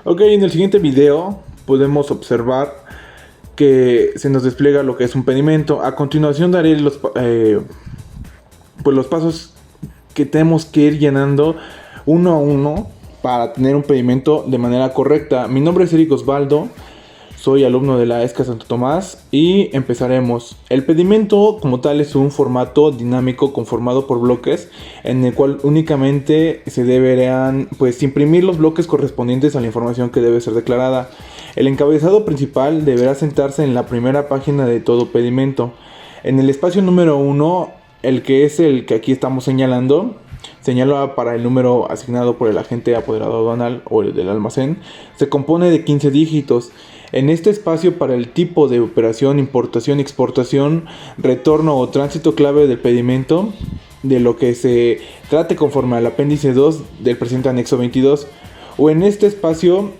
Ok, en el siguiente video podemos observar que se nos despliega lo que es un pedimento. A continuación daré pues los pasos que tenemos que ir llenando uno a uno para tener un pedimento de manera correcta. Mi nombre es Eric Osvaldo, soy alumno de la ESCA Santo Tomás y empezaremos. El pedimento como tal es un formato dinámico conformado por bloques en el cual únicamente se deberán pues imprimir los bloques correspondientes a la información que debe ser declarada. El encabezado principal deberá sentarse en la primera página de todo pedimento. En el espacio número 1, el que es el que aquí estamos señalando, señala para el número asignado por el agente apoderado aduanal o el del almacén, se compone de 15 dígitos. En este espacio, para el tipo de operación, importación, exportación, retorno o tránsito clave del pedimento, de lo que se trate conforme al apéndice 2 del presente anexo 22, o en este espacio,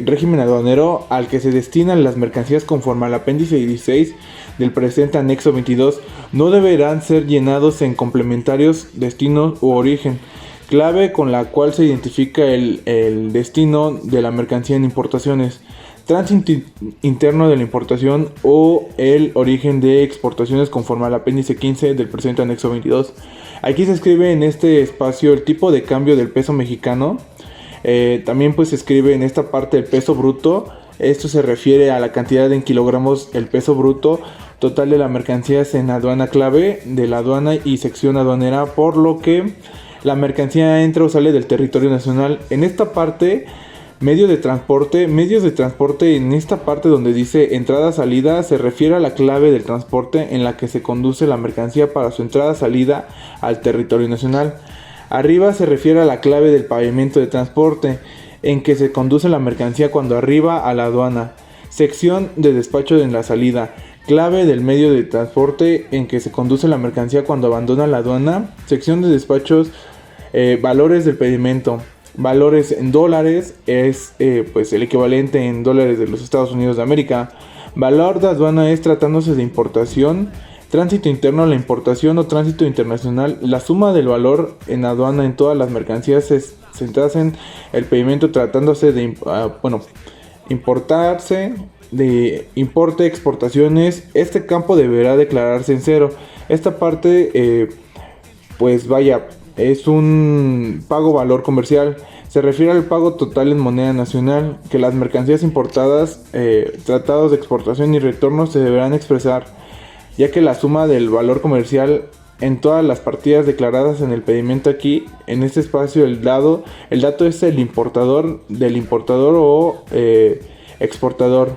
régimen aduanero, al que se destinan las mercancías conforme al apéndice 16 del presente anexo 22, no deberán ser llenados en complementarios, destino u origen, clave con la cual se identifica el destino de la mercancía en importaciones, tránsito interno de la importación o el origen de exportaciones conforme al apéndice 15 del presente anexo 22. Aquí se escribe en este espacio el tipo de cambio del peso mexicano. También pues se escribe en esta parte el peso bruto. Esto se refiere a la cantidad en kilogramos, el peso bruto total de las mercancías en aduana clave de la aduana y sección aduanera, por lo que la mercancía entra o sale del territorio nacional. En esta parte, medios de transporte, en esta parte donde dice entrada-salida, se refiere a la clave del transporte en la que se conduce la mercancía para su entrada-salida al territorio nacional. Arriba se refiere a la clave del pavimento de transporte en que se conduce la mercancía cuando arriba a la aduana. Sección de despacho en la salida. Clave del medio de transporte en que se conduce la mercancía cuando abandona la aduana. Sección de despachos. Valores del pedimento. Valores en dólares es pues el equivalente en dólares de los Estados Unidos de América. Valor de aduana es tratándose de importación. Tránsito interno, la importación o tránsito internacional, la suma del valor en aduana en todas las mercancías centradas en el pedimento tratándose de importarse, de importe, exportaciones. Este campo deberá declararse en cero. Esta parte, pues vaya, es un pago valor comercial. Se refiere al pago total en moneda nacional, que las mercancías importadas, tratados de exportación y retorno se deberán expresar, ya que la suma del valor comercial en todas las partidas declaradas en el pedimento aquí, en este espacio, el dato es el importador, del importador o exportador.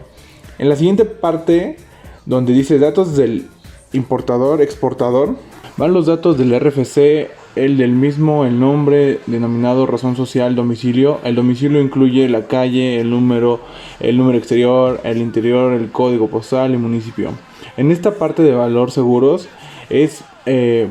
En la siguiente parte, donde dice datos del importador, exportador, van los datos del RFC, el del mismo, el nombre denominado razón social, domicilio. El domicilio incluye la calle, el número exterior, el interior, el código postal y municipio. En esta parte de valor seguros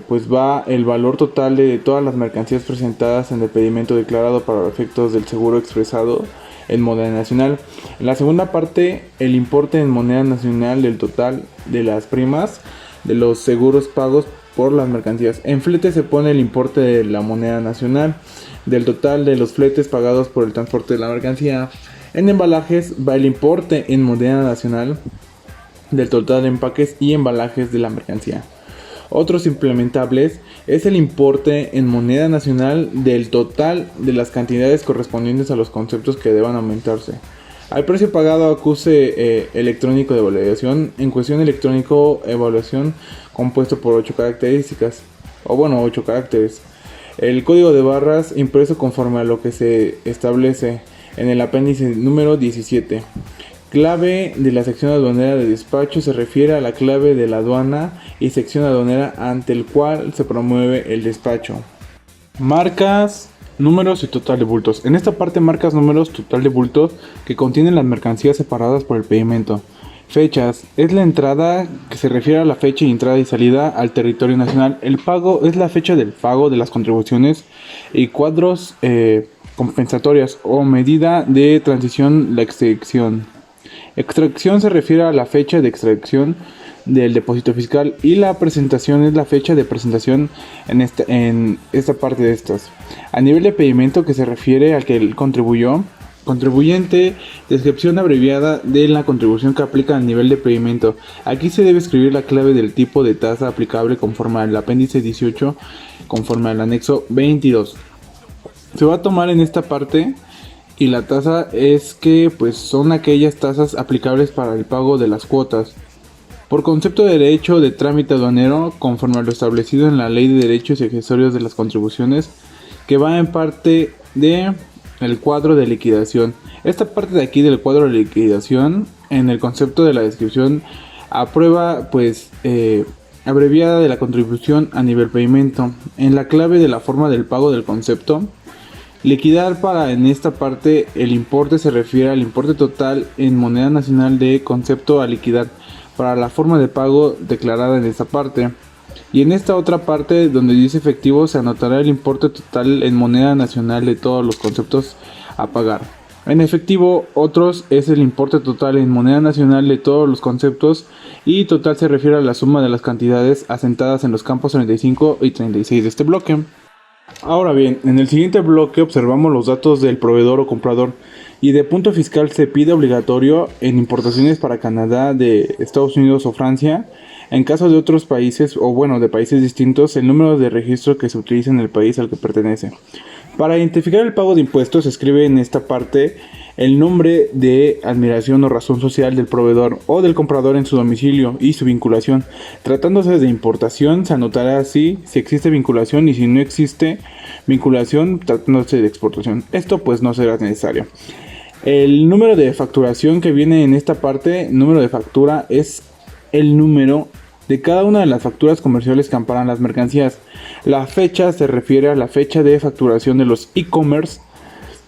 pues va el valor total de todas las mercancías presentadas en el pedimento declarado para efectos del seguro expresado en moneda nacional. En la segunda parte, el importe en moneda nacional del total de las primas de los seguros pagos por las mercancías. En flete se pone el importe de la moneda nacional del total de los fletes pagados por el transporte de la mercancía. En embalajes va el importe en moneda nacional del total de empaques y embalajes de la mercancía. Otros implementables es el importe en moneda nacional del total de las cantidades correspondientes a los conceptos que deban aumentarse. Al precio pagado acuse electrónico de evaluación. En cuestión electrónico evaluación compuesto por 8 características, 8 caracteres. El código de barras impreso conforme a lo que se establece en el apéndice número 17. Clave de la sección aduanera de despacho se refiere a la clave de la aduana y sección aduanera ante el cual se promueve el despacho. Marcas, números y total de bultos. En esta parte, marcas, números, total de bultos que contienen las mercancías separadas por el pedimento. Fechas, es la entrada que se refiere a la fecha de entrada y salida al territorio nacional. El pago es la fecha del pago de las contribuciones y cuadros compensatorias o medida de transición, la extracción. Extracción se refiere a la fecha de extracción del depósito fiscal y la presentación es la fecha de presentación en esta parte de estas. A nivel de pedimento, que se refiere al que él contribuyó, Contribuyente, descripción abreviada de la contribución que aplica al nivel de pedimento. Aquí se debe escribir la clave del tipo de tasa aplicable conforme al apéndice 18, conforme al anexo 22. Se va a tomar en esta parte y la tasa es que pues son aquellas tasas aplicables para el pago de las cuotas. Por concepto de derecho de trámite aduanero, conforme a lo establecido en la Ley de Derechos y Accesorios de las Contribuciones, que va en parte de el cuadro de liquidación. Esta parte de aquí del cuadro de liquidación, en el concepto de la descripción, aprueba pues abreviada de la contribución a nivel pedimento. En la clave de la forma del pago del concepto, liquidar para en esta parte el importe se refiere al importe total en moneda nacional de concepto a liquidar para la forma de pago declarada en esta parte. Y en esta otra parte donde dice efectivo se anotará el importe total en moneda nacional de todos los conceptos a pagar. En efectivo, otros es el importe total en moneda nacional de todos los conceptos y total se refiere a la suma de las cantidades asentadas en los campos 35 y 36 de este bloque. Ahora bien, en el siguiente bloque observamos los datos del proveedor o comprador y de punto fiscal se pide obligatorio en importaciones para Canadá, de Estados Unidos o Francia. En caso de otros países o bueno de países distintos, el número de registro que se utiliza en el país al que pertenece. Para identificar el pago de impuestos se escribe en esta parte el nombre de admiración o razón social del proveedor o del comprador en su domicilio y su vinculación. Tratándose de importación se anotará así si existe vinculación y si no existe vinculación tratándose de exportación. Esto pues no será necesario. El número de facturación que viene en esta parte, número de factura, es el número de cada una de las facturas comerciales que amparan las mercancías. La fecha se refiere a la fecha de facturación de los e-commerce,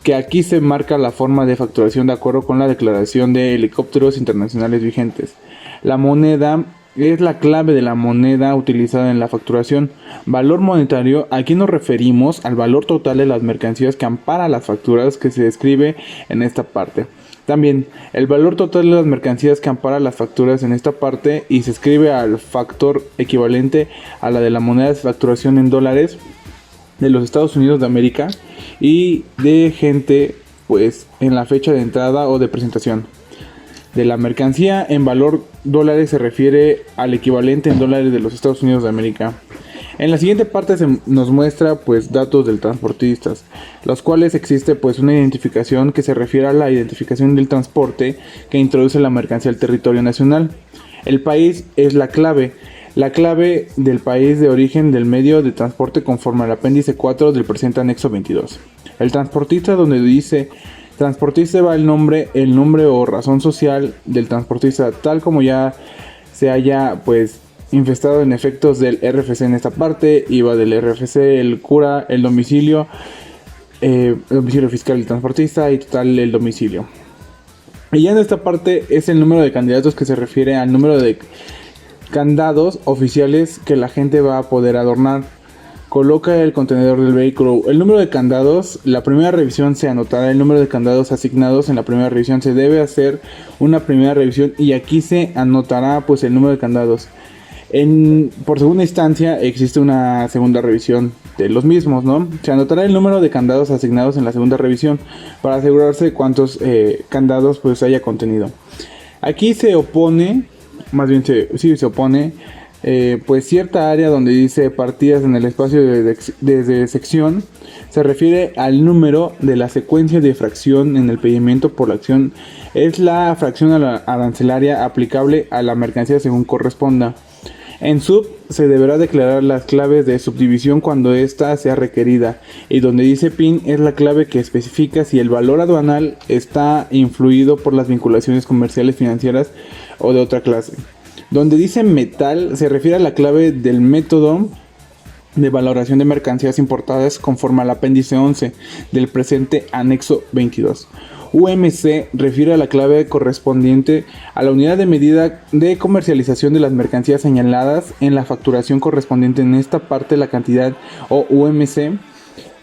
que aquí se marca la forma de facturación de acuerdo con la declaración de helicópteros internacionales vigentes. La moneda es la clave de la moneda utilizada en la facturación. Valor monetario, aquí nos referimos al valor total de las mercancías que ampara las facturas que se describe en esta parte. También el valor total de las mercancías que ampara las facturas en esta parte y se escribe al factor equivalente a la de la moneda de facturación en dólares de los Estados Unidos de América y de gente pues en la fecha de entrada o de presentación de la mercancía. En valor dólares se refiere al equivalente en dólares de los Estados Unidos de América. En la siguiente parte se nos muestra pues datos del transportistas, los cuales existe pues una identificación que se refiere a la identificación del transporte que introduce la mercancía al territorio nacional. El país es la clave del país de origen del medio de transporte conforme al apéndice 4 del presente anexo 22. El transportista, donde dice transportista, va el nombre o razón social del transportista, tal como ya se haya pues infestado en efectos del RFC en esta parte. IVA del RFC, el cura, el domicilio fiscal del transportista y total el domicilio. Y ya en esta parte es el número de candidatos, que se refiere al número de candados oficiales que la gente va a poder adornar. Coloca el contenedor del vehículo. El número de candados, la primera revisión se anotará el número de candados asignados en la primera revisión. Se debe hacer una primera revisión y aquí se anotará pues el número de candados. Por segunda instancia existe una segunda revisión de los mismos, ¿no? Se anotará el número de candados asignados en la segunda revisión para asegurarse de cuántos candados pues haya contenido. Aquí se opone, se opone pues cierta área donde dice partidas en el espacio de sección. Se refiere al número de la secuencia de fracción en el pedimento por la acción. Es la fracción arancelaria aplicable a la mercancía según corresponda. En sub se deberá declarar las claves de subdivisión cuando ésta sea requerida, y donde dice PIN es la clave que especifica si el valor aduanal está influido por las vinculaciones comerciales, financieras o de otra clase. Donde dice metal se refiere a la clave del método de valoración de mercancías importadas conforme al apéndice 11 del presente anexo 22. UMC refiere a la clave correspondiente a la unidad de medida de comercialización de las mercancías señaladas en la facturación correspondiente en esta parte la cantidad, o UMC,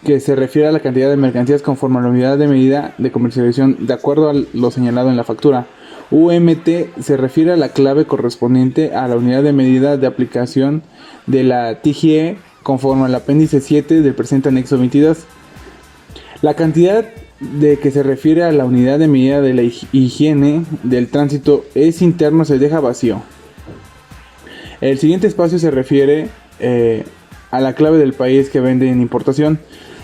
que se refiere a la cantidad de mercancías conforme a la unidad de medida de comercialización de acuerdo a lo señalado en la factura. UMT se refiere a la clave correspondiente a la unidad de medida de aplicación de la TGE conforme al apéndice 7 del presente anexo 22. La cantidad de que se refiere a la unidad de medida de la higiene del tránsito es interno se deja vacío. El siguiente espacio se refiere a la clave del país que vende en importación,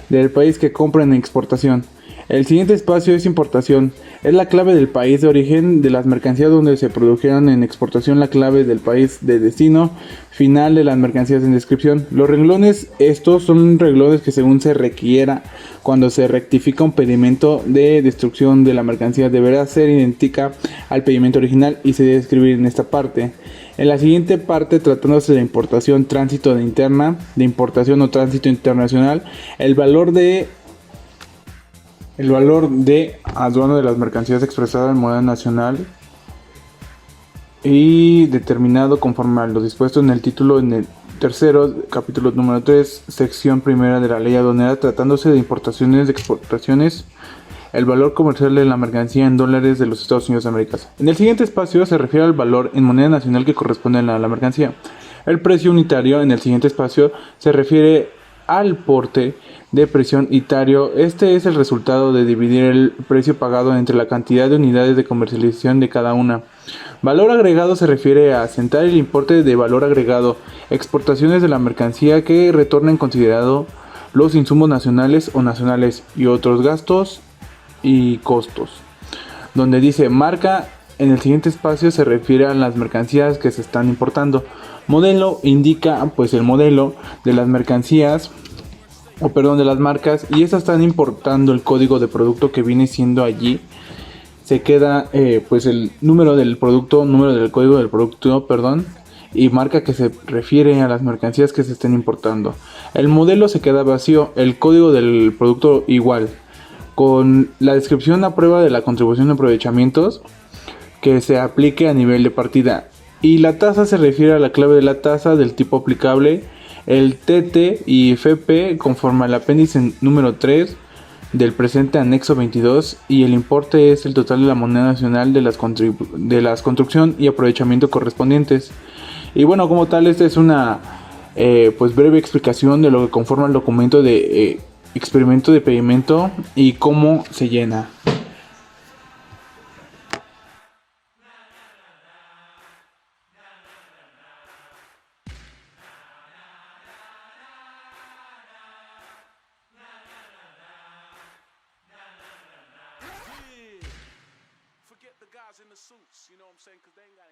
del país que compra en exportación. El siguiente espacio es importación. Es la clave del país de origen de las mercancías donde se produjeron en exportación, la clave del país de destino final de las mercancías en descripción. Los renglones, estos son renglones que según se requiera cuando se rectifica un pedimento de destrucción de la mercancía deberá ser idéntica al pedimento original y se debe escribir en esta parte. En la siguiente parte, tratándose de importación, tránsito de interna, de importación o tránsito internacional, el valor de aduana de las mercancías expresadas en moneda nacional y determinado conforme a lo dispuesto en el título en el tercero, capítulo número 3, sección primera de la ley aduanera, tratándose de importaciones, de exportaciones, el valor comercial de la mercancía en dólares de los Estados Unidos de América. En el siguiente espacio se refiere al valor en moneda nacional que corresponde a la mercancía. El precio unitario en el siguiente espacio se refiere al porte de presión unitario. Este es el resultado de dividir el precio pagado entre la cantidad de unidades de comercialización de cada una. Valor agregado se refiere a asentar el importe de valor agregado, exportaciones de la mercancía que retornen considerado los insumos nacionales o nacionales y otros gastos y costos. Donde dice marca, en el siguiente espacio se refiere a las mercancías que se están importando. Modelo indica pues el modelo de las mercancías de las marcas, y estas están importando el código de producto que viene siendo allí. Se queda pues el número del producto, número del código del producto, y marca que se refiere a las mercancías que se estén importando. El modelo se queda vacío, el código del producto igual, con la descripción a prueba de la contribución de aprovechamientos que se aplique a nivel de partida. Y la tasa se refiere a la clave de la tasa del tipo aplicable, el TT y FP conforme al apéndice número 3 del presente anexo 22, y el importe es el total de la moneda nacional de las construcción y aprovechamiento correspondientes. Y bueno, como tal, esta es una pues breve explicación de lo que conforma el documento de experimento de pedimento y cómo se llena. Forget the guys in the suits, you know what I'm saying? Because they ain't got